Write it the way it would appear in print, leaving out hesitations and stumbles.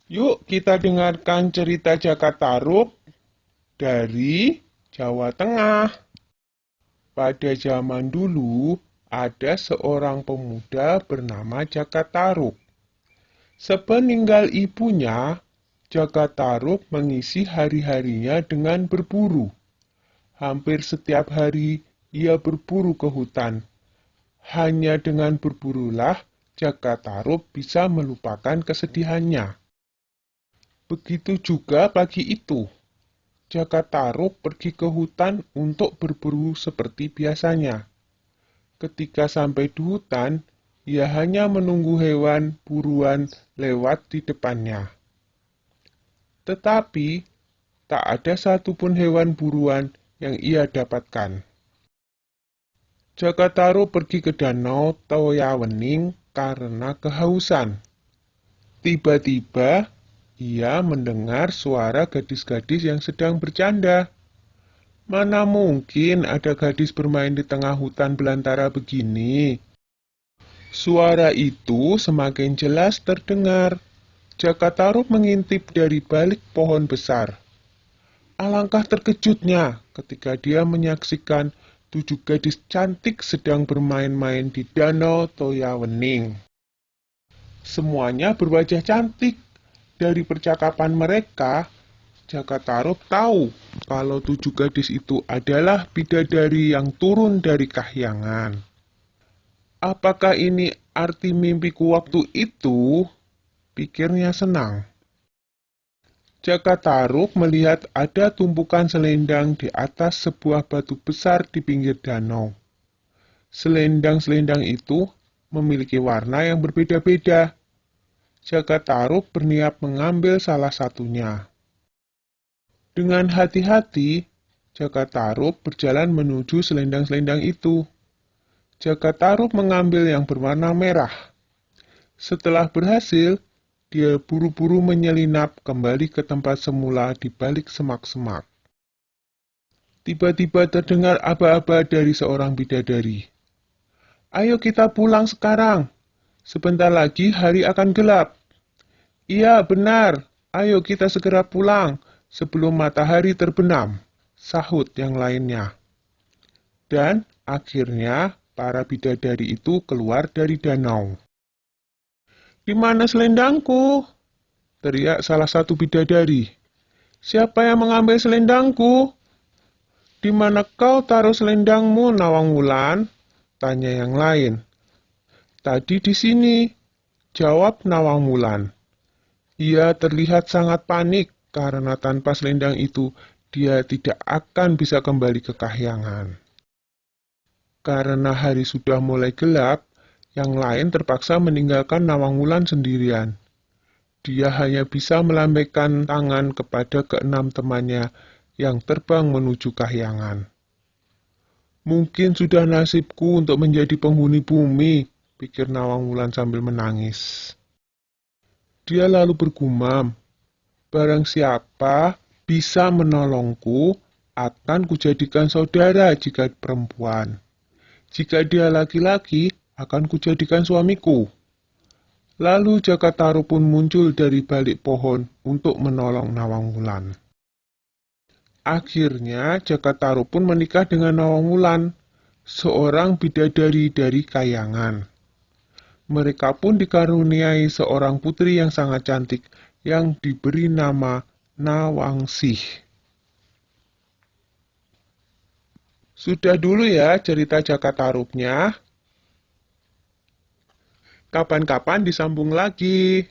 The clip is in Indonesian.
Yuk kita dengarkan cerita Jaka Tarub dari Jawa Tengah. Pada zaman dulu, ada seorang pemuda bernama Jaka Tarub. Sepeninggal ibunya, Jaka Tarub mengisi hari-harinya dengan berburu. Hampir setiap hari ia berburu ke hutan. Hanya dengan berburulah Jaka Tarub bisa melupakan kesedihannya. Begitu juga pagi itu, Jaka Tarub pergi ke hutan untuk berburu seperti biasanya. Ketika sampai di hutan, ia hanya menunggu hewan buruan lewat di depannya. Tetapi, tak ada satupun hewan buruan yang ia dapatkan. Jaka Tarub pergi ke danau Toyawening karena kehausan. Tiba-tiba, ia mendengar suara gadis-gadis yang sedang bercanda. Mana mungkin ada gadis bermain di tengah hutan belantara begini? Suara itu semakin jelas terdengar. Jaka Tarub mengintip dari balik pohon besar. Alangkah terkejutnya ketika dia menyaksikan 7 gadis cantik sedang bermain-main di danau Toyawening. Semuanya berwajah cantik. Dari percakapan mereka, Jaka Tarub tahu kalau 7 gadis itu adalah bidadari yang turun dari kahyangan. Apakah ini arti mimpiku waktu itu? Pikirnya senang. Jaka Tarub melihat ada tumpukan selendang di atas sebuah batu besar di pinggir danau. Selendang-selendang itu memiliki warna yang berbeda-beda. Jaka Tarub berniat mengambil salah satunya. Dengan hati-hati, Jaka Tarub berjalan menuju selendang-selendang itu. Jaka Tarub mengambil yang berwarna merah. Setelah berhasil, dia buru-buru menyelinap kembali ke tempat semula di balik semak-semak. Tiba-tiba terdengar aba-aba dari seorang bidadari. "Ayo kita pulang sekarang. Sebentar lagi hari akan gelap." "Iya, benar. Ayo kita segera pulang sebelum matahari terbenam," sahut yang lainnya. Dan akhirnya para bidadari itu keluar dari danau. "Di mana selendangku?" teriak salah satu bidadari. "Siapa yang mengambil selendangku?" "Di mana kau taruh selendangmu, Nawang Wulan?" tanya yang lain. "Tadi di sini," jawab Nawang Wulan. Ia terlihat sangat panik karena tanpa selendang itu dia tidak akan bisa kembali ke kahyangan. Karena hari sudah mulai gelap, yang lain terpaksa meninggalkan Nawang Wulan sendirian. Dia hanya bisa melambaikan tangan kepada keenam temannya yang terbang menuju kahyangan. "Mungkin sudah nasibku untuk menjadi penghuni bumi," pikir Nawang Wulan sambil menangis. Dia lalu bergumam, "Barang siapa bisa menolongku, akan kujadikan saudara jika perempuan. Jika dia laki-laki, akan kujadikan suamiku." Lalu Jaka Tarub pun muncul dari balik pohon untuk menolong Nawang Wulan. Akhirnya Jaka Tarub pun menikah dengan Nawang Wulan, seorang bidadari dari kayangan. Mereka pun dikaruniai seorang putri yang sangat cantik yang diberi nama Nawangsih. Sudah dulu ya cerita Jaka Tarubnya. Kapan-kapan disambung lagi.